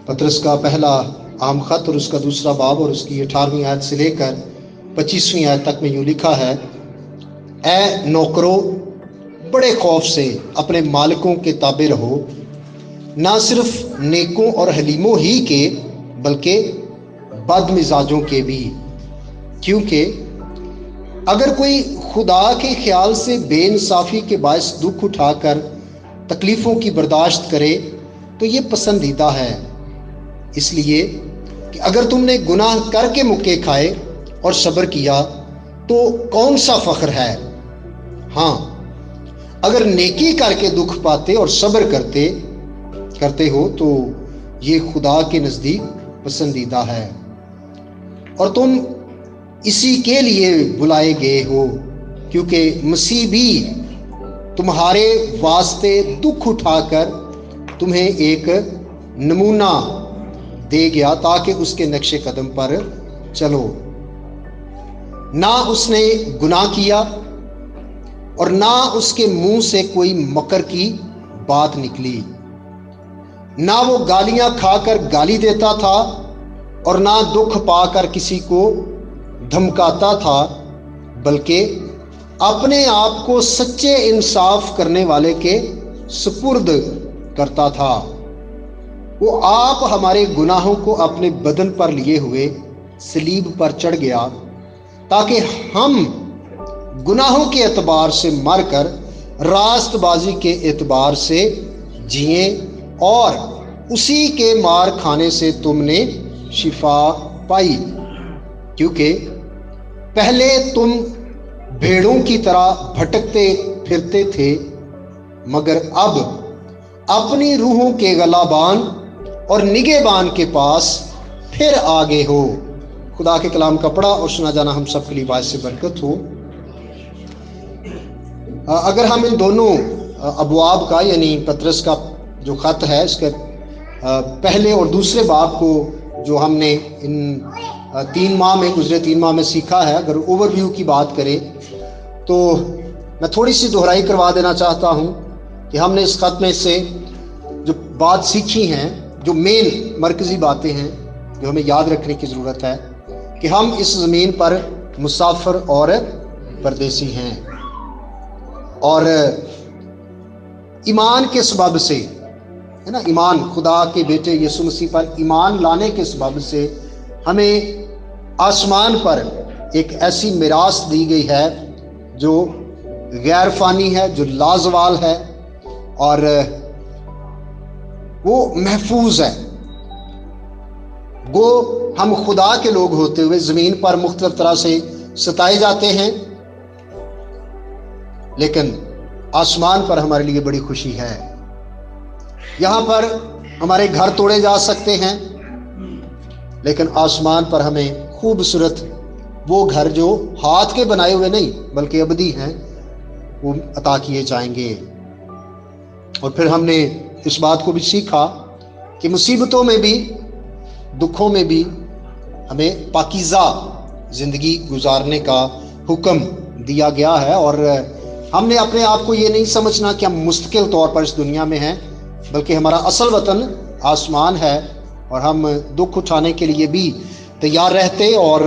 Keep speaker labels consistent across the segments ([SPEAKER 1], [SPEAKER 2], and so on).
[SPEAKER 1] پطرس کا پہلا عام خط اور اس کا دوسرا باب اور اس کی 18ویں آیت سے لے کر 25ویں آیت تک میں یوں لکھا ہے: اے نوکرو، بڑے خوف سے اپنے مالکوں کے تابع رہو، نہ صرف نیکوں اور حلیموں ہی کے بلکہ بد مزاجوں کے بھی، کیونکہ اگر کوئی خدا کے خیال سے بے انصافی کے باعث دکھ اٹھا کر تکلیفوں کی برداشت کرے تو یہ پسندیدہ ہے، اس لیے کہ اگر تم نے گناہ کر کے مکے کھائے اور صبر کیا تو کون سا فخر ہے؟ ہاں، اگر نیکی کر کے دکھ پاتے اور صبر کرتے ہو تو یہ خدا کے نزدیک پسندیدہ ہے، اور تم اسی کے لیے بلائے گئے ہو، کیونکہ مسیح بھی تمہارے واسطے دکھ اٹھا کر تمہیں ایک نمونہ دے گیا تاکہ اس کے نقش قدم پر چلو۔ نہ اس نے گناہ کیا اور نہ اس کے منہ سے کوئی مکر کی بات نکلی، نہ وہ گالیاں کھا کر گالی دیتا تھا اور نہ دکھ پا کر کسی کو دھمکاتا تھا، بلکہ اپنے آپ کو سچے انصاف کرنے والے کے سپرد کرتا تھا۔ وہ آپ ہمارے گناہوں کو اپنے بدن پر لیے ہوئے صلیب پر چڑھ گیا تاکہ ہم گناہوں کے اعتبار سے مر کر راست بازی کے اعتبار سے جئیں، اور اسی کے مار کھانے سے تم نے شفا پائی، کیونکہ پہلے تم بھیڑوں کی طرح بھٹکتے پھرتے تھے، مگر اب اپنی روحوں کے غلابان اور نگہبان کے پاس پھر آگے ہو۔ خدا کے کلام کا پڑھا اور سنا جانا ہم سب کے لیے باعث برکت ہو۔ اگر ہم ان دونوں ابواب کا، یعنی پطرس کا جو خط ہے، اس کے پہلے اور دوسرے باب کو جو ہم نے ان گزرے 3 ماہ میں سیکھا ہے، اگر اوور ویو کی بات کریں تو میں تھوڑی سی دہرائی کروا دینا چاہتا ہوں کہ ہم نے اس خط میں سے جو بات سیکھی ہیں، جو مین مرکزی باتیں ہیں جو ہمیں یاد رکھنے کی ضرورت ہے کہ ہم اس زمین پر مسافر اور پردیسی ہیں، اور ایمان کے سبب سے ہے نا، ایمان خدا کے بیٹے یسوع مسیح پر ایمان لانے کے سبب سے ہمیں آسمان پر ایک ایسی میراث دی گئی ہے جو غیر فانی ہے، جو لازوال ہے، اور وہ محفوظ ہے۔ گو ہم خدا کے لوگ ہوتے ہوئے زمین پر مختلف طرح سے ستائے جاتے ہیں، لیکن آسمان پر ہمارے لیے بڑی خوشی ہے۔ یہاں پر ہمارے گھر توڑے جا سکتے ہیں، لیکن آسمان پر ہمیں خوبصورت وہ گھر جو ہاتھ کے بنائے ہوئے نہیں بلکہ ابدی ہیں، وہ عطا کیے جائیں گے۔ اور پھر ہم نے اس بات کو بھی سیکھا کہ مصیبتوں میں بھی، دکھوں میں بھی ہمیں پاکیزہ زندگی گزارنے کا حکم دیا گیا ہے، اور ہم نے اپنے آپ کو یہ نہیں سمجھنا کہ ہم مستقل طور پر اس دنیا میں ہیں، بلکہ ہمارا اصل وطن آسمان ہے، اور ہم دکھ اٹھانے کے لیے بھی تیار رہتے اور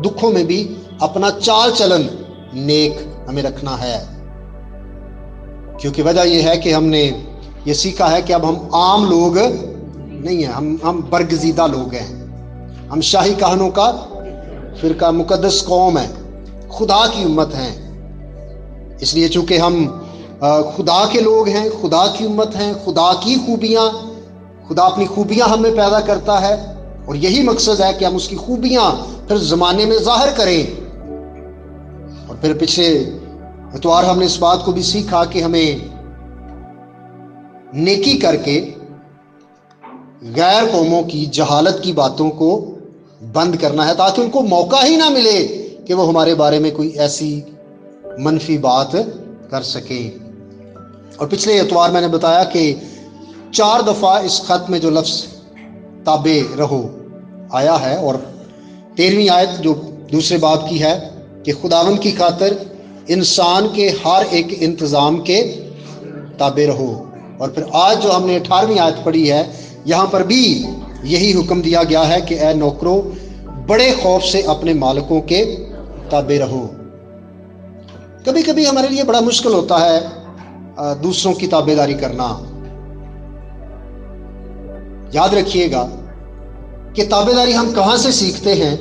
[SPEAKER 1] دکھوں میں بھی اپنا چال چلن نیک ہمیں رکھنا ہے، کیونکہ وجہ یہ ہے کہ ہم نے یہ سیکھا ہے کہ اب ہم عام لوگ نہیں ہیں، ہم برگزیدہ لوگ ہیں، ہم شاہی کہانوں کا فرقہ مقدس قوم ہے، خدا کی امت ہیں۔ اس لیے چونکہ ہم خدا کے لوگ ہیں، خدا کی امت ہیں، خدا اپنی خوبیاں ہمیں پیدا کرتا ہے، اور یہی مقصد ہے کہ ہم اس کی خوبیاں پھر زمانے میں ظاہر کریں۔ اور پھر پچھلے اتوار ہم نے اس بات کو بھی سیکھا کہ ہمیں نیکی کر کے غیر قوموں کی جہالت کی باتوں کو بند کرنا ہے، تاکہ ان کو موقع ہی نہ ملے کہ وہ ہمارے بارے میں کوئی ایسی منفی بات کر سکیں۔ اور پچھلے اتوار میں نے بتایا کہ 4 دفعہ اس خط میں جو لفظ تابع رہو آیا ہے، اور 13ویں آیت جو دوسرے باب کی ہے کہ خداوند کی خاطر انسان کے ہر ایک انتظام کے تابع رہو. اور پھر آج جو ہم نے 18ویں آیت پڑھی ہے، یہاں پر بھی یہی حکم دیا گیا ہے کہ اے نوکرو بڑے خوف سے اپنے مالکوں کے تابع رہو. کبھی کبھی ہمارے لیے بڑا مشکل ہوتا ہے دوسروں کی تابع داری کرنا. یاد رکھیے گا کہ تابع داری ہم کہاں سے سیکھتے ہیں؟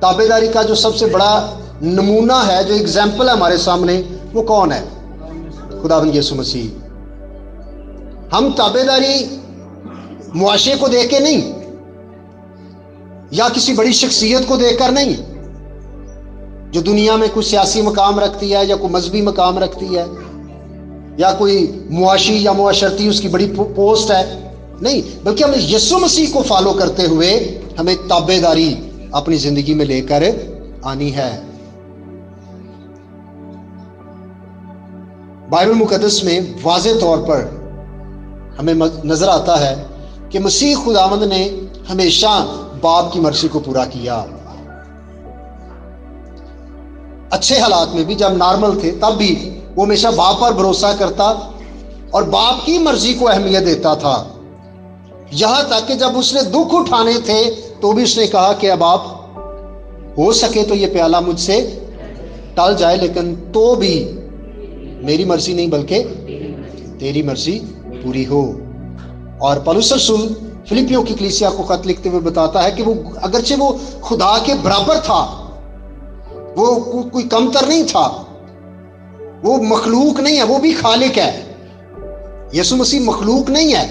[SPEAKER 1] تابع داری کا جو سب سے بڑا نمونہ ہے، جو اگزامپل ہے ہمارے سامنے، وہ کون ہے؟ خداوند یسوع مسیح. ہم تابع داری معاشرے کو دیکھ کے نہیں، یا کسی بڑی شخصیت کو دیکھ کر نہیں جو دنیا میں کوئی سیاسی مقام رکھتی ہے یا کوئی مذہبی مقام رکھتی ہے یا کوئی معاشی یا معاشرتی اس کی بڑی پوسٹ ہے، نہیں، بلکہ ہمیں یسوع مسیح کو فالو کرتے ہوئے ہمیں تابع داری اپنی زندگی میں لے کر آنی ہے. بائبل مقدس میں واضح طور پر ہمیں نظر آتا ہے کہ مسیح خداوند نے ہمیشہ باپ کی مرضی کو پورا کیا. اچھے حالات میں بھی، جب نارمل تھے تب بھی وہ ہمیشہ باپ پر بھروسہ کرتا اور باپ کی مرضی کو اہمیت دیتا تھا. یہاں تک کہ جب اس نے دکھ اٹھانے تھے تو بھی اس نے کہا کہ اب آپ ہو سکے تو یہ پیالہ مجھ سے ٹل جائے، لیکن تو بھی میری مرضی نہیں بلکہ تیری مرضی پوری ہو. اور پولس رسول فلپیوں کی کلیسیا کو خط لکھتے ہوئے بتاتا ہے کہ وہ اگرچہ وہ خدا کے برابر تھا، وہ کوئی کمتر نہیں تھا، وہ مخلوق نہیں ہے، وہ بھی خالق ہے. یسوع مسیح مخلوق نہیں ہے،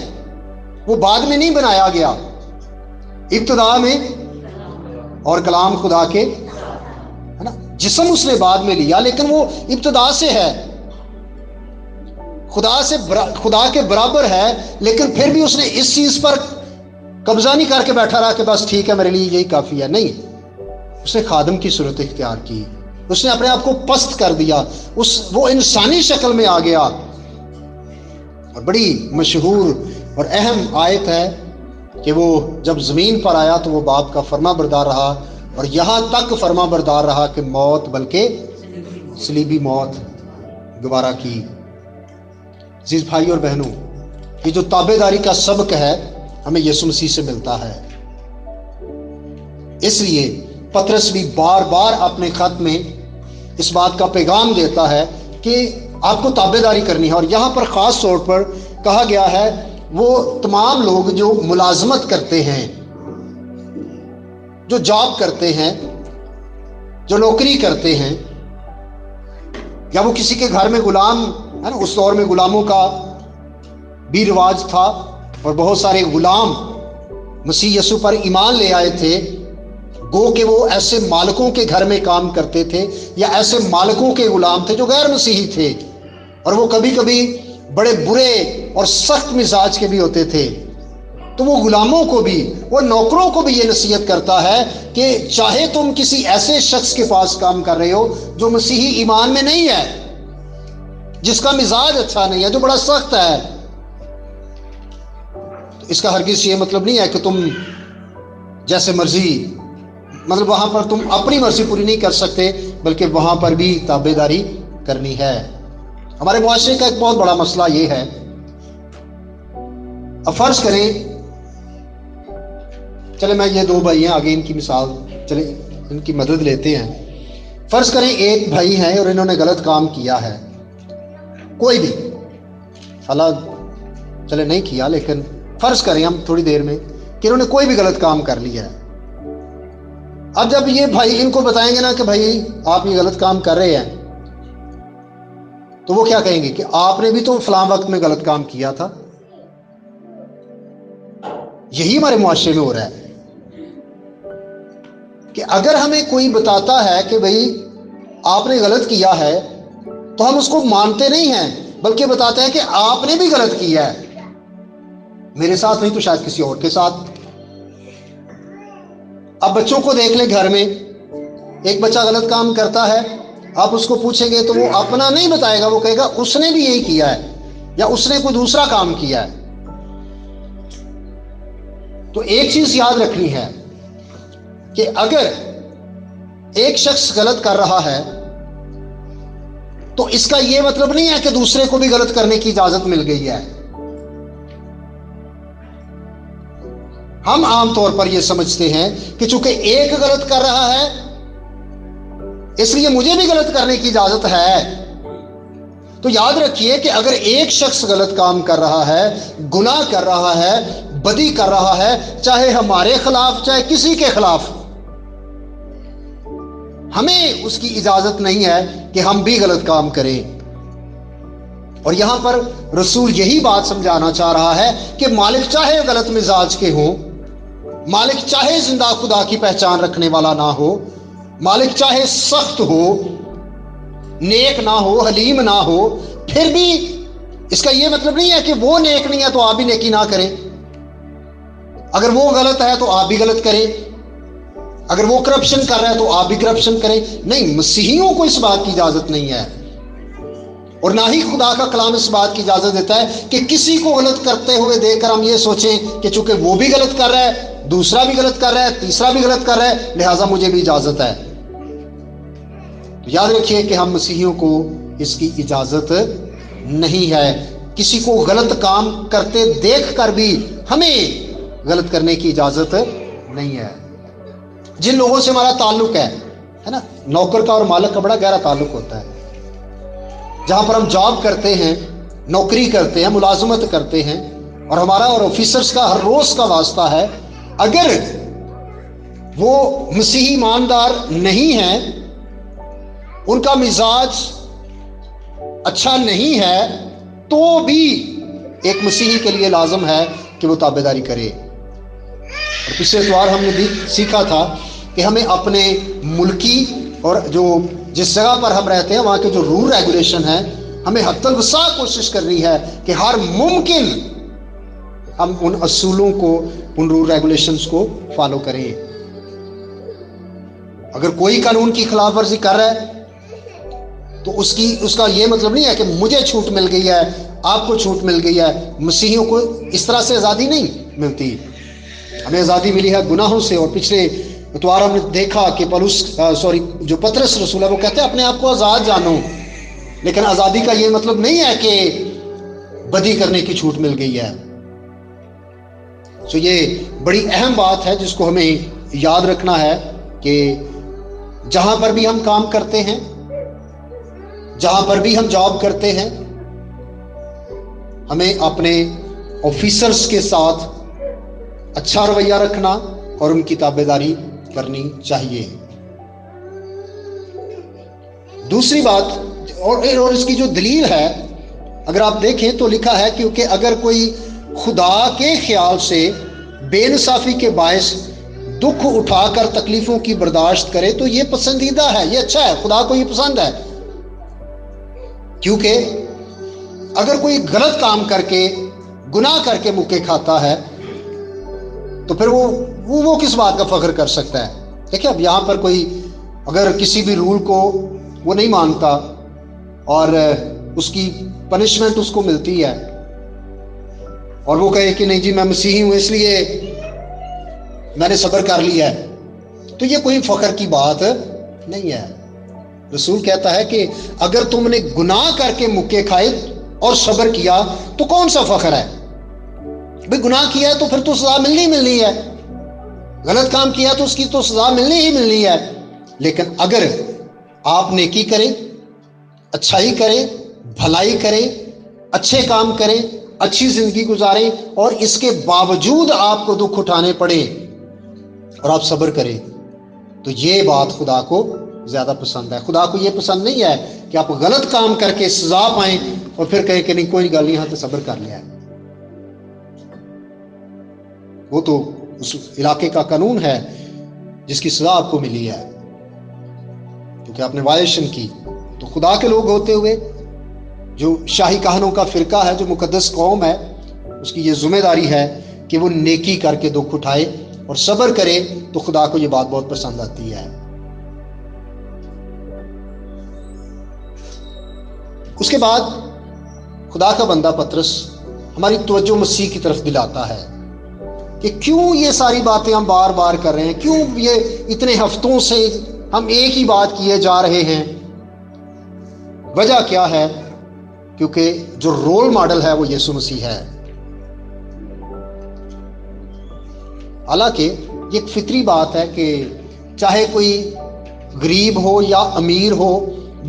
[SPEAKER 1] وہ بعد میں نہیں بنایا گیا، ابتدا میں، اور کلام خدا کے ہے نا جسم اس نے بعد میں لیا، لیکن وہ ابتدا سے ہے، خدا کے برابر ہے. لیکن پھر بھی اس نے اس چیز پر قبضہ نہیں کر کے بیٹھا رہا کہ بس ٹھیک ہے میرے لیے یہی کافی ہے. نہیں، اس نے خادم کی صورت اختیار کی، اس نے اپنے آپ کو پست کر دیا، وہ انسانی شکل میں آ گیا. اور بڑی مشہور اور اہم آیت ہے کہ وہ جب زمین پر آیا تو وہ باپ کا فرما بردار رہا، اور یہاں تک فرما بردار رہا کہ موت، بلکہ صلیبی موت گوارا کی. عزیز بھائی اور بہنوں، یہ جو تابع داری کا سبق ہے ہمیں یسوع مسیح سے ملتا ہے. اس لیے پطرس بھی بار بار اپنے خط میں اس بات کا پیغام دیتا ہے کہ آپ کو تابع داری کرنی ہے. اور یہاں پر خاص طور پر کہا گیا ہے وہ تمام لوگ جو ملازمت کرتے ہیں، جو جاب کرتے ہیں، جو نوکری کرتے ہیں، یا وہ کسی کے گھر میں غلام ہے نا. اس دور میں غلاموں کا بھی رواج تھا اور بہت سارے غلام مسیح یسوع پر ایمان لے آئے تھے. گو کہ وہ ایسے مالکوں کے گھر میں کام کرتے تھے یا ایسے مالکوں کے غلام تھے جو غیر مسیحی تھے، اور وہ کبھی کبھی بڑے برے اور سخت مزاج کے بھی ہوتے تھے. تو وہ غلاموں کو بھی، وہ نوکروں کو بھی یہ نصیحت کرتا ہے کہ چاہے تم کسی ایسے شخص کے پاس کام کر رہے ہو جو مسیحی ایمان میں نہیں ہے، جس کا مزاج اچھا نہیں ہے، جو بڑا سخت ہے، تو اس کا ہرگز یہ مطلب نہیں ہے کہ تم جیسے مرضی، مطلب وہاں پر تم اپنی مرضی پوری نہیں کر سکتے، بلکہ وہاں پر بھی تابع داری کرنی ہے. ہمارے معاشرے کا ایک بہت بڑا مسئلہ یہ ہے. اب فرض کریں، چلے میں یہ دو بھائی ہیں، آگے ان کی مثال، چلے ان کی مدد لیتے ہیں. فرض کریں ایک بھائی ہیں اور انہوں نے غلط کام کیا ہے، کوئی بھی، حالانکہ چلے نہیں کیا، لیکن فرض کریں ہم تھوڑی دیر میں کہ انہوں نے کوئی بھی غلط کام کر لیا ہے. اب جب یہ بھائی ان کو بتائیں گے نا کہ بھائی آپ یہ غلط کام کر رہے ہیں، تو وہ کیا کہیں گے کہ آپ نے بھی تو فلاں وقت میں غلط کام کیا تھا. یہی ہمارے معاشرے میں ہو رہا ہے کہ اگر ہمیں کوئی بتاتا ہے کہ بھائی آپ نے غلط کیا ہے تو ہم اس کو مانتے نہیں ہیں، بلکہ بتاتے ہیں کہ آپ نے بھی غلط کیا ہے، میرے ساتھ نہیں تو شاید کسی اور کے ساتھ. اب بچوں کو دیکھ لیں، گھر میں ایک بچہ غلط کام کرتا ہے، آپ اس کو پوچھیں گے تو وہ اپنا نہیں بتائے گا، وہ کہے گا اس نے بھی یہی کیا ہے یا اس نے کوئی دوسرا کام کیا ہے. تو ایک چیز یاد رکھنی ہے کہ اگر ایک شخص غلط کر رہا ہے تو اس کا یہ مطلب نہیں ہے کہ دوسرے کو بھی غلط کرنے کی اجازت مل گئی ہے. ہم عام طور پر یہ سمجھتے ہیں کہ چونکہ ایک غلط کر رہا ہے اس لیے مجھے بھی غلط کرنے کی اجازت ہے. تو یاد رکھیے کہ اگر ایک شخص غلط کام کر رہا ہے، گناہ کر رہا ہے، بدی کر رہا ہے، چاہے ہمارے خلاف چاہے کسی کے خلاف، ہمیں اس کی اجازت نہیں ہے کہ ہم بھی غلط کام کریں. اور یہاں پر رسول یہی بات سمجھانا چاہ رہا ہے کہ مالک چاہے غلط مزاج کے ہوں، مالک چاہے زندہ خدا کی پہچان رکھنے والا نہ ہو، مالک چاہے سخت ہو، نیک نہ ہو، حلیم نہ ہو، پھر بھی اس کا یہ مطلب نہیں ہے کہ وہ نیک نہیں ہے تو آپ بھی نیکی نہ کریں. اگر وہ غلط ہے تو آپ بھی غلط کریں، اگر وہ کرپشن کر رہا ہے تو آپ بھی کرپشن کریں. نہیں، مسیحیوں کو اس بات کی اجازت نہیں ہے، اور نہ ہی خدا کا کلام اس بات کی اجازت دیتا ہے کہ کسی کو غلط کرتے ہوئے دیکھ کر ہم یہ سوچیں کہ چونکہ وہ بھی غلط کر رہا ہے، دوسرا بھی غلط کر رہا ہے، تیسرا بھی غلط کر رہا ہے، لہٰذا مجھے بھی اجازت ہے. یاد رکھیے کہ ہم مسیحیوں کو اس کی اجازت نہیں ہے. کسی کو غلط کام کرتے دیکھ کر بھی ہمیں غلط کرنے کی اجازت نہیں ہے. جن لوگوں سے ہمارا تعلق ہے نا، نوکر کا اور مالک کا بڑا گہرا تعلق ہوتا ہے. جہاں پر ہم جاب کرتے ہیں، نوکری کرتے ہیں، ملازمت کرتے ہیں، اور ہمارا اور آفیسرز کا ہر روز کا واسطہ ہے، اگر وہ مسیحی ایماندار نہیں ہیں، ان کا مزاج اچھا نہیں ہے، تو بھی ایک مسیحی کے لیے لازم ہے کہ وہ تابعداری کرے. اور پچھلے اتوار ہم نے سیکھا تھا کہ ہمیں اپنے ملکی اور جو جس جگہ پر ہم رہتے ہیں وہاں کے جو رول ریگولیشن ہیں، ہمیں حد الوسع کوشش کرنی ہے کہ ہر ممکن ہم ان اصولوں کو، ان رول ریگولیشنز کو فالو کریں. اگر کوئی قانون کی خلاف ورزی کر رہا ہے تو اس کا یہ مطلب نہیں ہے کہ مجھے چھوٹ مل گئی ہے، آپ کو چھوٹ مل گئی ہے. مسیحیوں کو اس طرح سے آزادی نہیں ملتی، ہمیں آزادی ملی ہے گناہوں سے. اور پچھلے اتوار ہم نے دیکھا کہ جو پطرس رسول ہے وہ کہتے ہیں اپنے آپ کو آزاد جانو، لیکن آزادی کا یہ مطلب نہیں ہے کہ بدی کرنے کی چھوٹ مل گئی ہے. یہ بڑی اہم بات ہے جس کو ہمیں یاد رکھنا ہے کہ جہاں پر بھی ہم کام کرتے ہیں، جہاں پر بھی ہم جاب کرتے ہیں، ہمیں اپنے آفیسرز کے ساتھ اچھا رویہ رکھنا اور ان کی تابعداری کرنی چاہیے. دوسری بات اور اس کی جو دلیل ہے، اگر آپ دیکھیں تو لکھا ہے کیونکہ اگر کوئی خدا کے خیال سے بے انصافی کے باعث دکھ اٹھا کر تکلیفوں کی برداشت کرے تو یہ پسندیدہ ہے، یہ اچھا ہے، خدا کو یہ پسند ہے. کیونکہ اگر کوئی غلط کام کر کے، گناہ کر کے مکے کھاتا ہے تو پھر وہ کس بات کا فخر کر سکتا ہے؟ دیکھیں، اب یہاں پر کوئی اگر کسی بھی رول کو وہ نہیں مانتا اور اس کی پنشمنٹ اس کو ملتی ہے اور وہ کہے کہ نہیں جی میں مسیحی ہوں اس لیے میں نے صبر کر لیا ہے، تو یہ کوئی فخر کی بات نہیں ہے. رسول کہتا ہے کہ اگر تم نے گناہ کر کے مکے کھائے اور صبر کیا تو کون سا فخر ہے؟ بھئی گناہ کیا ہے تو پھر تو سزا ملنی ہے، غلط کام کیا تو اس کی تو سزا ملنی ہے. لیکن اگر آپ نیکی کریں، اچھائی کریں، بھلائی کریں، اچھے کام کریں، اچھی زندگی گزاریں، اور اس کے باوجود آپ کو دکھ اٹھانے پڑے اور آپ صبر کریں، تو یہ بات خدا کو زیادہ پسند ہے. خدا کو یہ پسند نہیں ہے کہ آپ غلط کام کر کے سزا پائیں اور پھر کہیں کہ نہیں کوئی گل نہیں، یہاں تو صبر کر لیا ہے. وہ تو اس علاقے کا قانون ہے جس کی سزا آپ کو ملی ہے کیونکہ آپ نے وائلیشن کی. تو خدا کے لوگ ہوتے ہوئے جو شاہی کہانوں کا فرقہ ہے، جو مقدس قوم ہے، اس کی یہ ذمہ داری ہے کہ وہ نیکی کر کے دکھ اٹھائے اور صبر کرے، تو خدا کو یہ بات بہت پسند آتی ہے. اس کے بعد خدا کا بندہ پطرس ہماری توجہ مسیح کی طرف دلاتا ہے کہ کیوں یہ ساری باتیں ہم بار بار کر رہے ہیں، کیوں یہ اتنے ہفتوں سے ہم ایک ہی بات کیے جا رہے ہیں. وجہ کیا ہے؟ کیونکہ جو رول ماڈل ہے وہ یسوع مسیح ہے. حالانکہ یہ ایک فطری بات ہے کہ چاہے کوئی غریب ہو یا امیر ہو،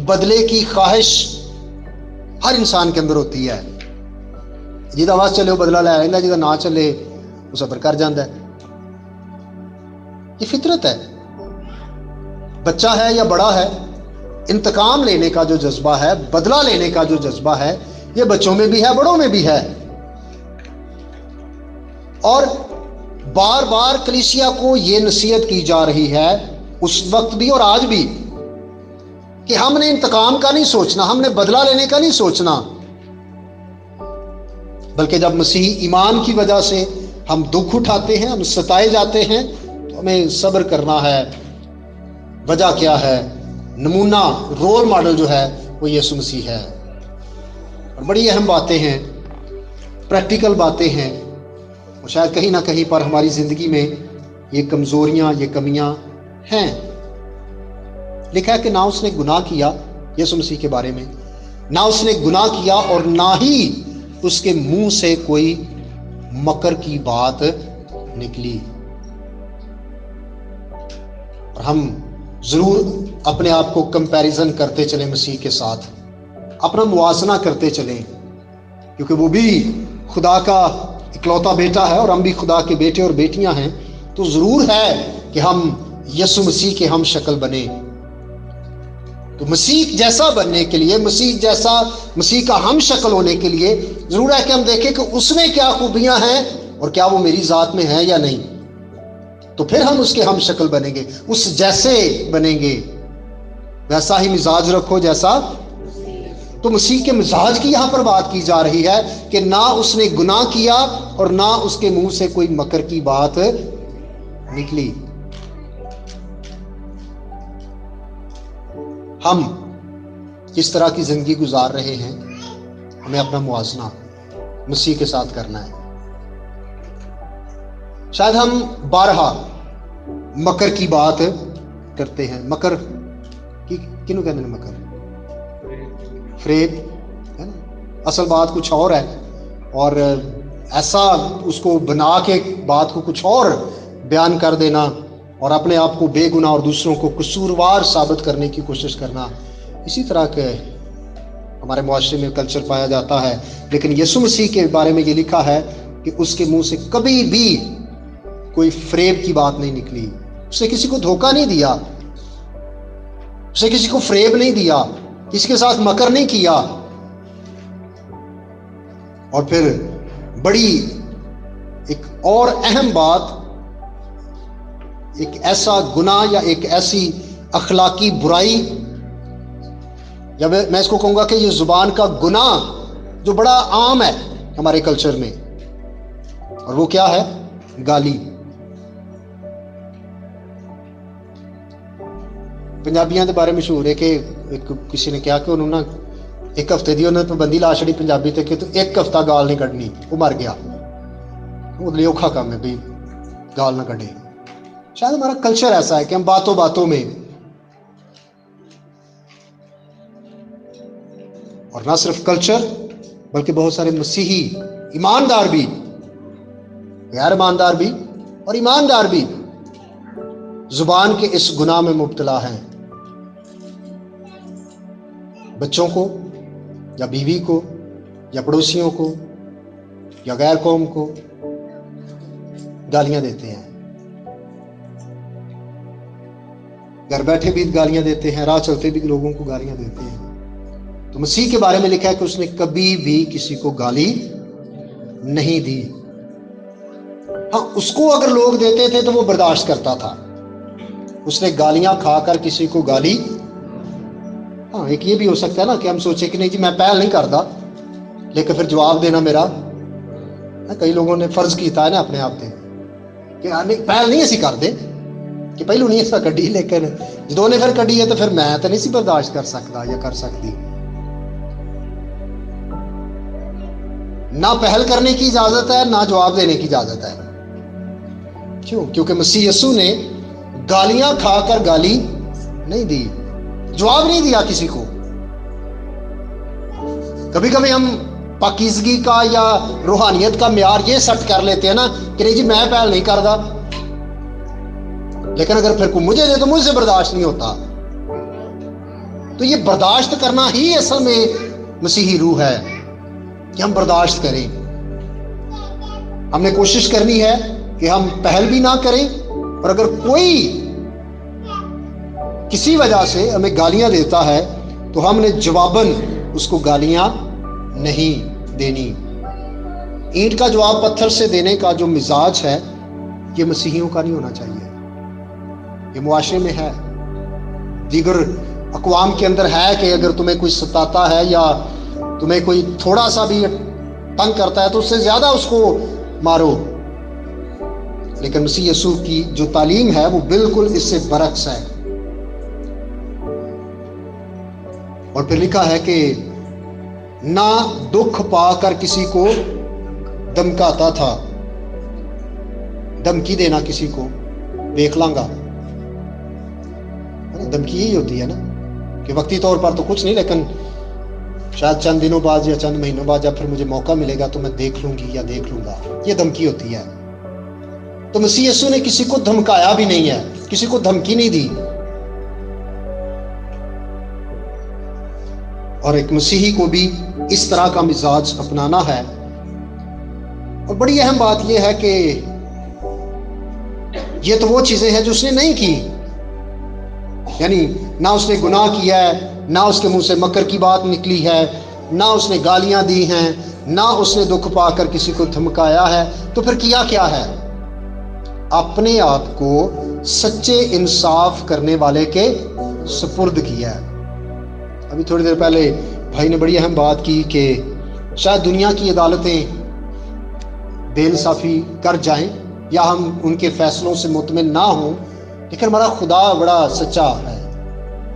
[SPEAKER 1] بدلے کی خواہش ہر انسان کے اندر ہوتی ہے. جہاں آواز چلے وہ بدلہ لے لینا، جہاں نہ چلے وہ صبر کر جاتا ہے. یہ فطرت ہے. بچہ ہے یا بڑا ہے، انتقام لینے کا جو جذبہ ہے، بدلہ لینے کا جو جذبہ ہے، یہ بچوں میں بھی ہے، بڑوں میں بھی ہے. اور بار بار کلیسیا کو یہ نصیحت کی جا رہی ہے، اس وقت بھی اور آج بھی، کہ ہم نے انتقام کا نہیں سوچنا، ہم نے بدلہ لینے کا نہیں سوچنا، بلکہ جب مسیحی ایمان کی وجہ سے ہم دکھ اٹھاتے ہیں، ہم ستائے جاتے ہیں، تو ہمیں صبر کرنا ہے. وجہ کیا ہے؟ نمونہ، رول ماڈل جو ہے وہ یسوع مسیح ہے. اور بڑی اہم باتیں ہیں، پریکٹیکل باتیں ہیں، اور شاید کہیں نہ کہیں پر ہماری زندگی میں یہ کمزوریاں، یہ کمیاں ہیں. لکھا ہے کہ نہ اس نے گناہ کیا، یسوع مسیح کے بارے میں، نہ اس نے گناہ کیا اور نہ ہی اس کے منہ سے کوئی مکر کی بات نکلی. اور ہم ضرور اپنے آپ کو کمپیریزن کرتے چلیں مسیح کے ساتھ، اپنا موازنہ کرتے چلیں، کیونکہ وہ بھی خدا کا اکلوتا بیٹا ہے اور ہم بھی خدا کے بیٹے اور بیٹیاں ہیں. تو ضرور ہے کہ ہم یسوع مسیح کے ہم شکل بنیں. تو مسیح جیسا بننے کے لیے، مسیح کا ہم شکل ہونے کے لیے ضرور ہے کہ ہم دیکھیں کہ اس میں کیا خوبیاں ہیں اور کیا وہ میری ذات میں ہیں یا نہیں. تو پھر ہم اس کے ہم شکل بنیں گے، اس جیسے بنیں گے. ویسا ہی مزاج رکھو جیسا. تو مسیح کے مزاج کی یہاں پر بات کی جا رہی ہے کہ نہ اس نے گناہ کیا اور نہ اس کے منہ سے کوئی مکر کی بات نکلی. ہم کس طرح کی زندگی گزار رہے ہیں، ہمیں اپنا موازنہ مسیح کے ساتھ کرنا ہے. شاید ہم بارہا مکر کی بات کرتے ہیں. مکر کنوں کہتے ہیں؟ مکر، فریب ہے نا. اصل بات کچھ اور ہے، اور ایسا اس کو بنا کے بات کو کچھ اور بیان کر دینا اور اپنے آپ کو بے گناہ اور دوسروں کو قصوروار ثابت کرنے کی کوشش کرنا. اسی طرح کے ہمارے معاشرے میں کلچر پایا جاتا ہے. لیکن یسوع مسیح کے بارے میں یہ لکھا ہے کہ اس کے منہ سے کبھی بھی کوئی فریب کی بات نہیں نکلی. اس نے کسی کو دھوکہ نہیں دیا، اس نے کسی کو فریب نہیں دیا، کسی کے ساتھ مکر نہیں کیا. اور پھر بڑی ایک اور اہم بات، ایک ایسا گناہ یا ایک ایسی اخلاقی برائی، یا میں اس کو کہوں گا کہ یہ زبان کا گناہ جو بڑا عام ہے ہمارے کلچر میں، اور وہ کیا ہے؟ گالی. پنجابیاں دے بارے مشہور ہے کہ کسی نے کہا کہ انہوں نے ایک ہفتے دی انہوں نے پابندی لا چھڑی پنجابی تے کہ تو ایک ہفتہ گال نہیں کڈنی، وہ مر گیا. وہ لیے اوکھا کام ہے بھائی گال نہ کڈے. شاید ہمارا کلچر ایسا ہے کہ ہم باتوں باتوں میں، اور نہ صرف کلچر بلکہ بہت سارے مسیحی ایماندار بھی، غیر ایماندار بھی اور ایماندار بھی زبان کے اس گناہ میں مبتلا ہیں. بچوں کو یا بیوی کو یا پڑوسیوں کو یا غیر قوم کو گالیاں دیتے ہیں. گھر بیٹھے بھی گالیاں دیتے ہیں، راہ چلتے بھی لوگوں کو گالیاں دیتے ہیں. تو مسیح کے بارے میں لکھا ہے کہ اس نے کبھی بھی کسی کو گالی نہیں دی. ہاں، اس کو اگر لوگ دیتے تھے تو وہ برداشت کرتا تھا. اس نے گالیاں کھا کر کسی کو گالی، ہاں ایک یہ بھی ہو سکتا ہے نا کہ ہم سوچے کہ نہیں جی میں پہل نہیں کرتا، لیکن پھر جواب دینا میرا، کئی لوگوں نے فرض کیتا ہے نا اپنے آپ پہ کہ پہل نہیں اسی کر دے کہ پہلو نہیں ایسا کڈی، لیکن جدوں نے پھر کڈی ہے تو پھر میں تو نہیں سی برداشت کر سکتا یا کر سکتی. نہ پہل کرنے کی اجازت ہے، نہ جواب دینے کی اجازت ہے. کیوں؟ کیونکہ مسیح یسوع نے گالیاں کھا کر گالی نہیں دی، جواب نہیں دیا کسی کو۔ کبھی کبھی ہم پاکیزگی کا یا روحانیت کا معیار یہ سیٹ کر لیتے ہیں نا کہ نہیں جی میں پہل نہیں کرتا، لیکن اگر پھر کوئی مجھے دے تو مجھ سے برداشت نہیں ہوتا۔ تو یہ برداشت کرنا ہی اصل میں مسیحی روح ہے کہ ہم برداشت کریں۔ ہم نے کوشش کرنی ہے کہ ہم پہل بھی نہ کریں، اور اگر کوئی کسی وجہ سے ہمیں گالیاں دیتا ہے تو ہم نے جواباً اس کو گالیاں نہیں دینی۔ اینٹ کا جواب پتھر سے دینے کا جو مزاج ہے یہ مسیحیوں کا نہیں ہونا چاہیے۔ یہ معاشرے میں ہے، دیگر اقوام کے اندر ہے کہ اگر تمہیں کوئی ستاتا ہے یا تمہیں کوئی تھوڑا سا بھی تنگ کرتا ہے تو اس سے زیادہ اس کو مارو، لیکن مسیح یسوع کی جو تعلیم ہے وہ بالکل اس سے برعکس ہے۔ اور پھر لکھا ہے کہ نہ دکھ پا کر کسی کو دمکاتا تھا۔ دھمکی دینا کسی کو، دیکھ لاں گا، دھمکی یہی ہوتی ہے نا کہ وقتی طور پر تو کچھ نہیں، لیکن شاید چند دنوں بعد یا چند مہینوں بعد جب پھر مجھے موقع ملے گا تو میں دیکھ لوں گی یا دیکھ لوں گا، یہ دھمکی ہوتی ہے۔ تو مسیح یسوع نے کسی کو دھمکایا بھی نہیں ہے، کسی کو دھمکی نہیں دی۔ اور ایک مسیحی کو بھی اس طرح کا مزاج اپنانا ہے۔ اور بڑی اہم بات یہ ہے کہ یہ تو وہ چیزیں ہیں جو اس نے نہیں کی، یعنی نہ اس نے گناہ کیا ہے، نہ اس کے منہ سے مکر کی بات نکلی ہے، نہ اس نے گالیاں دی ہیں، نہ اس نے دکھ پا کر کسی کو دھمکایا ہے۔ تو پھر کیا ہے؟ اپنے آپ کو سچے انصاف کرنے والے کے سپرد کیا ہے۔ ابھی تھوڑی دیر پہلے بھائی نے بڑی اہم بات کی کہ شاید دنیا کی عدالتیں بے انصافی کر جائیں یا ہم ان کے فیصلوں سے مطمئن نہ ہوں، لیکن ہمارا خدا بڑا سچا ہے،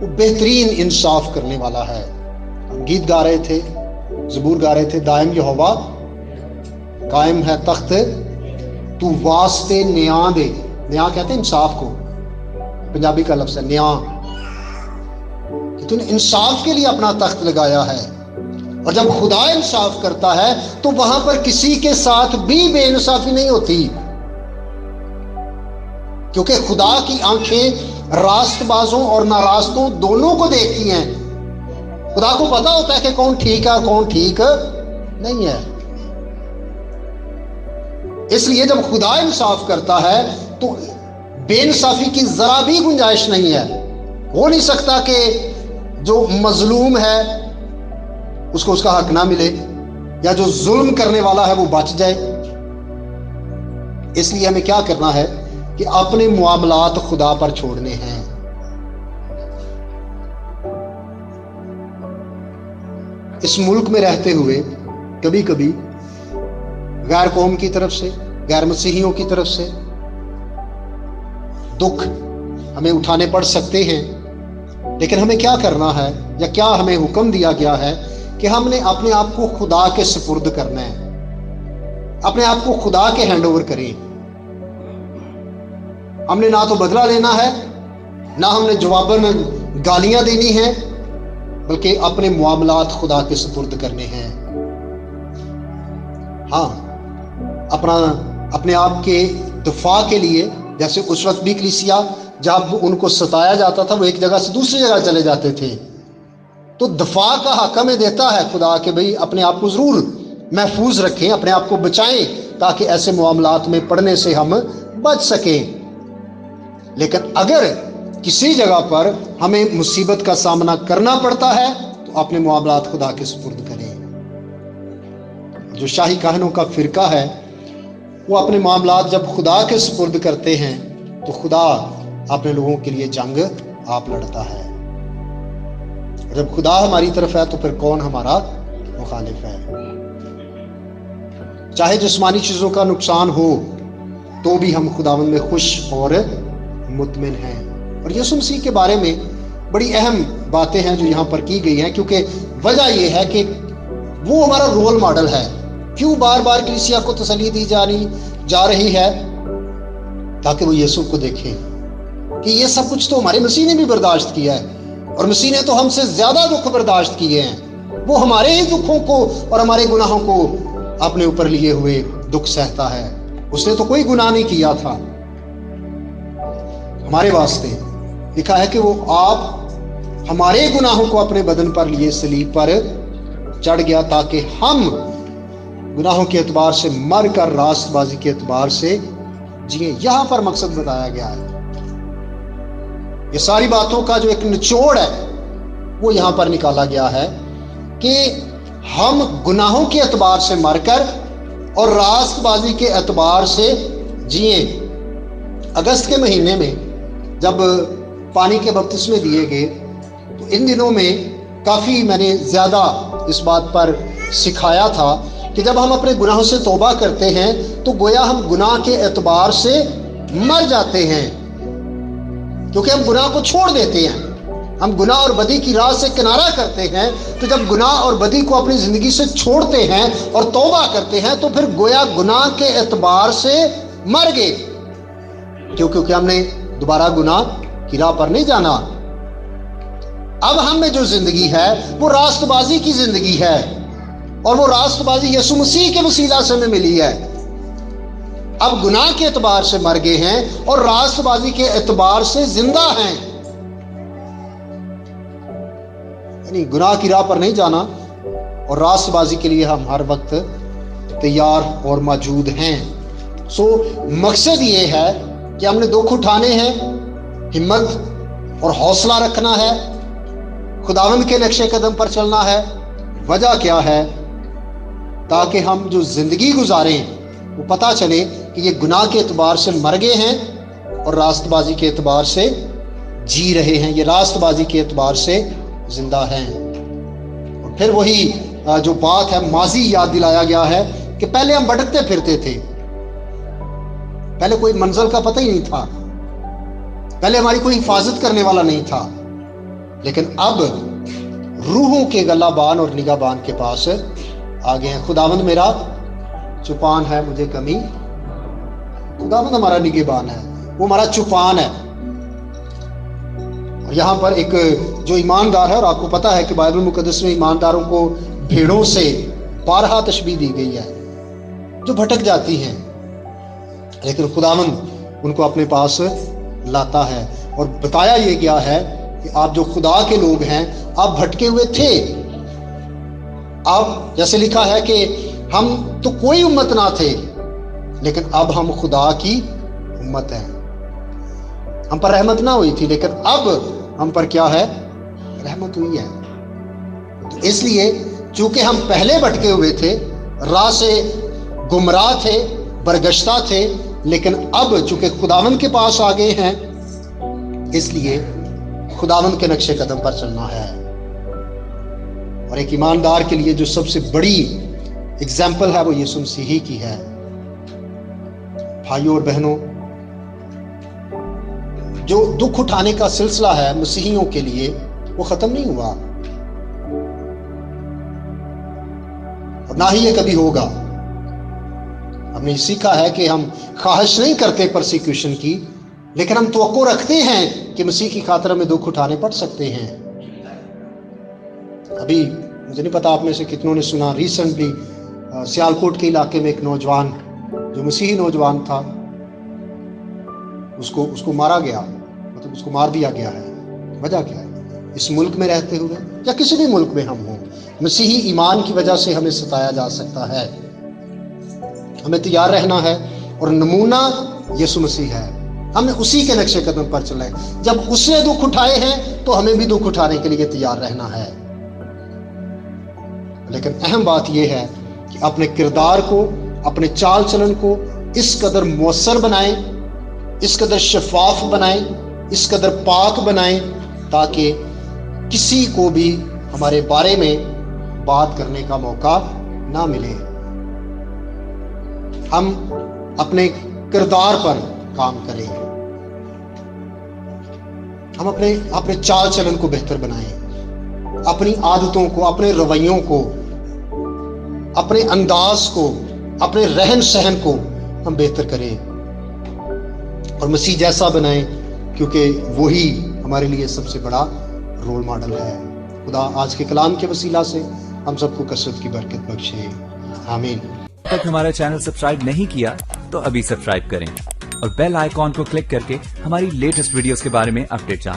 [SPEAKER 1] وہ بہترین انصاف کرنے والا ہے۔ ہم گیت گا رہے تھے، زبور گا رہے تھے، دائم یہوہ قائم ہے تخت تو واسطے نیاں دے۔ نیاں کہتے ہیں انصاف کو، پنجابی کا لفظ ہے نیاں، کہ تو نے انصاف کے لیے اپنا تخت لگایا ہے۔ اور جب خدا انصاف کرتا ہے تو وہاں پر کسی کے ساتھ بھی بے انصافی نہیں ہوتی، کیونکہ خدا کی آنکھیں راست بازوں اور ناراستوں دونوں کو دیکھتی ہیں۔ خدا کو پتا ہوتا ہے کہ کون ٹھیک ہے اور کون ٹھیک نہیں ہے۔ اس لیے جب خدا انصاف کرتا ہے تو بے انصافی کی ذرا بھی گنجائش نہیں ہے۔ ہو نہیں سکتا کہ جو مظلوم ہے اس کو اس کا حق نہ ملے، یا جو ظلم کرنے والا ہے وہ بچ جائے۔ اس لیے ہمیں کیا کرنا ہے کہ اپنے معاملات خدا پر چھوڑنے ہیں۔ اس ملک میں رہتے ہوئے کبھی کبھی غیر قوم کی طرف سے، غیر مسیحیوں کی طرف سے دکھ ہمیں اٹھانے پڑ سکتے ہیں، لیکن ہمیں کیا کرنا ہے یا کیا ہمیں حکم دیا گیا ہے کہ ہم نے اپنے آپ کو خدا کے سپرد کرنا ہے، اپنے آپ کو خدا کے ہینڈ اوور کریں۔ ہم نے نہ تو بدلہ لینا ہے، نہ ہم نے جواباً گالیاں دینی ہیں، بلکہ اپنے معاملات خدا کے سپرد کرنے ہیں۔ ہاں، اپنے آپ کے دفاع کے لیے، جیسے اس وقت بھی کلیسیا جب ان کو ستایا جاتا تھا وہ ایک جگہ سے دوسری جگہ چلے جاتے تھے، تو دفاع کا حق ہمیں دیتا ہے خدا کہ بھئی اپنے آپ کو ضرور محفوظ رکھیں، اپنے آپ کو بچائیں، تاکہ ایسے معاملات میں پڑنے سے ہم بچ سکیں۔ لیکن اگر کسی جگہ پر ہمیں مصیبت کا سامنا کرنا پڑتا ہے تو اپنے معاملات خدا کے سپرد کریں۔ جو شاہی کاہنوں کا فرقہ ہے وہ اپنے معاملات جب خدا کے سپرد کرتے ہیں تو خدا اپنے لوگوں کے لیے جنگ آپ لڑتا ہے۔ جب خدا ہماری طرف ہے تو پھر کون ہمارا مخالف ہے؟ چاہے جسمانی چیزوں کا نقصان ہو تو بھی ہم خداوند میں خوش اور مطمئن ہیں۔ اور یسوع مسیح کے بارے میں بڑی اہم باتیں ہیں جو یہاں پر کی گئی ہیں، کیونکہ وجہ یہ ہے کہ وہ ہمارا رول ماڈل ہے۔ کیوں بار بار کلیسیا کو تسلی دی جا رہی ہے؟ تاکہ وہ یسوع کو دیکھیں، کہ یہ سب کچھ تو ہمارے مسیح نے بھی برداشت کیا ہے، اور مسیح نے تو ہم سے زیادہ دکھ برداشت کیے ہیں، وہ ہمارے ہی دکھوں کو اور ہمارے گناہوں کو اپنے اوپر لیے ہوئے دکھ سہتا ہے۔ اس نے تو کوئی گناہ نہیں کیا تھا، ہمارے واسطے لکھا ہے کہ وہ آپ ہمارے گناہوں کو اپنے بدن پر لیے صلیب پر چڑھ گیا تاکہ ہم گناہوں کے اعتبار سے مر کر راست بازی کے اعتبار سے جیئیں۔ یہاں پر مقصد بتایا گیا ہے، یہ ساری باتوں کا جو ایک نچوڑ ہے وہ یہاں پر نکالا گیا ہے کہ ہم گناہوں کے اعتبار سے مر کر اور راست بازی کے اعتبار سے جیئیں۔ اگست کے مہینے میں جب پانی کے بپتسمے دیے گئے تو ان دنوں میں کافی میں نے زیادہ اس بات پر سکھایا تھا کہ جب ہم اپنے گناہوں سے توبہ کرتے ہیں تو گویا ہم گناہ کے اعتبار سے مر جاتے ہیں، کیونکہ ہم گناہ کو چھوڑ دیتے ہیں، ہم گناہ اور بدی کی راہ سے کنارہ کرتے ہیں۔ تو جب گناہ اور بدی کو اپنی زندگی سے چھوڑتے ہیں اور توبہ کرتے ہیں تو پھر گویا گناہ کے اعتبار سے مر گئے، کیونکہ ہم نے دوبارہ گناہ کی راہ پر نہیں جانا۔ اب ہم میں جو زندگی ہے وہ راست بازی کی زندگی ہے، اور وہ راست بازی یسوع مسیح کے وسیلہ سے ہمیں ملی ہے۔ اب گناہ کے اعتبار سے مر گئے ہیں اور راست بازی کے اعتبار سے زندہ ہیں، یعنی گناہ کی راہ پر نہیں جانا، اور راست بازی کے لیے ہم ہر وقت تیار اور موجود ہیں۔ مقصد یہ ہے کہ ہم نے دکھ اٹھانے ہیں، ہمت اور حوصلہ رکھنا ہے، خداوند کے نقش قدم پر چلنا ہے۔ وجہ کیا ہے؟ تاکہ ہم جو زندگی گزاریں وہ پتہ چلے کہ یہ گناہ کے اعتبار سے مر گئے ہیں اور راست بازی کے اعتبار سے جی رہے ہیں، یہ راست بازی کے اعتبار سے زندہ ہیں۔ اور پھر وہی جو بات ہے ماضی یاد دلایا گیا ہے کہ پہلے ہم بھٹکتے پھرتے تھے، پہلے کوئی منزل کا پتہ ہی نہیں تھا، پہلے ہماری کوئی حفاظت کرنے والا نہیں تھا، لیکن اب روحوں کے گلہ بان اور نگاہ بان کے پاس آگے ہیں۔ خداوند میرا چپان ہے، مجھے کمی، خداوند ہمارا نگاہ بان ہے، وہ ہمارا چپان ہے۔ اور یہاں پر ایک جو ایماندار ہے، اور آپ کو پتا ہے کہ بائبل مقدس میں ایمانداروں کو بھیڑوں سے بارہا تشبیہ دی گئی ہے جو بھٹک جاتی ہیں، لیکن خداوند ان کو اپنے پاس لاتا ہے۔ اور بتایا یہ گیا ہے کہ آپ جو خدا کے لوگ ہیں، آپ بھٹکے ہوئے تھے، آپ جیسے لکھا ہے کہ ہم تو کوئی امت نہ تھے، لیکن اب ہم خدا کی امت ہیں۔ ہم پر رحمت نہ ہوئی تھی، لیکن اب ہم پر کیا ہے؟ رحمت ہوئی ہے۔ تو اس لیے چونکہ ہم پہلے بھٹکے ہوئے تھے، راہ سے گمراہ تھے، برگشتہ تھے، لیکن اب چونکہ خداوند کے پاس آ گئے ہیں، اس لیے خداوند کے نقش قدم پر چلنا ہے۔ اور ایک ایماندار کے لیے جو سب سے بڑی اگزامپل ہے وہ یسوع مسیح کی ہے۔ بھائیوں اور بہنوں، جو دکھ اٹھانے کا سلسلہ ہے مسیحیوں کے لیے وہ ختم نہیں ہوا، اور نہ ہی یہ کبھی ہوگا۔ ہم نے سیکھا ہے کہ ہم خواہش نہیں کرتے پرسیکیوشن کی، لیکن ہم توقع رکھتے ہیں کہ مسیح کی خاطر ہمیں دکھ اٹھانے پڑ سکتے ہیں۔ ابھی مجھے نہیں پتا آپ میں سے کتنوں نے سنا، ریسنٹلی سیالکوٹ کے علاقے میں ایک نوجوان جو مسیحی نوجوان تھا، اس کو مارا گیا، مطلب اس کو مار دیا گیا ہے۔ وجہ کیا ہے؟ اس ملک میں رہتے ہوئے یا کسی بھی ملک میں ہم ہوں، مسیحی ایمان کی وجہ سے ہمیں ستایا جا سکتا ہے۔ ہمیں تیار رہنا ہے، اور نمونہ یسوع مسیح ہے، ہمیں اسی کے نقش قدم پر چلیں۔ جب اس نے دکھ اٹھائے ہیں تو ہمیں بھی دکھ اٹھانے کے لیے تیار رہنا ہے۔ لیکن اہم بات یہ ہے کہ اپنے کردار کو، اپنے چال چلن کو اس قدر مؤثر بنائیں، اس قدر شفاف بنائیں، اس قدر پاک بنائیں تاکہ کسی کو بھی ہمارے بارے میں بات کرنے کا موقع نہ ملے۔ ہم اپنے کردار پر کام کریں، ہم اپنے چال چلن کو بہتر بنائیں، اپنی عادتوں کو، اپنے رویوں کو، اپنے انداز کو، اپنے رہن سہن کو ہم بہتر کریں اور مسیح جیسا بنائیں۔ کیونکہ وہی ہمارے لیے سب سے بڑا رول ماڈل ہے۔ خدا آج کے کلام کے وسیلہ سے ہم سب کو کثرت کی برکت بخشے، آمین۔
[SPEAKER 2] اب تک ہمارا چینل سبسکرائب نہیں کیا تو ابھی سبسکرائب کریں اور بیل آئیکن کو کلک کر کے ہماری لیٹسٹ ویڈیوز کے بارے میں اپڈیٹ جانیں۔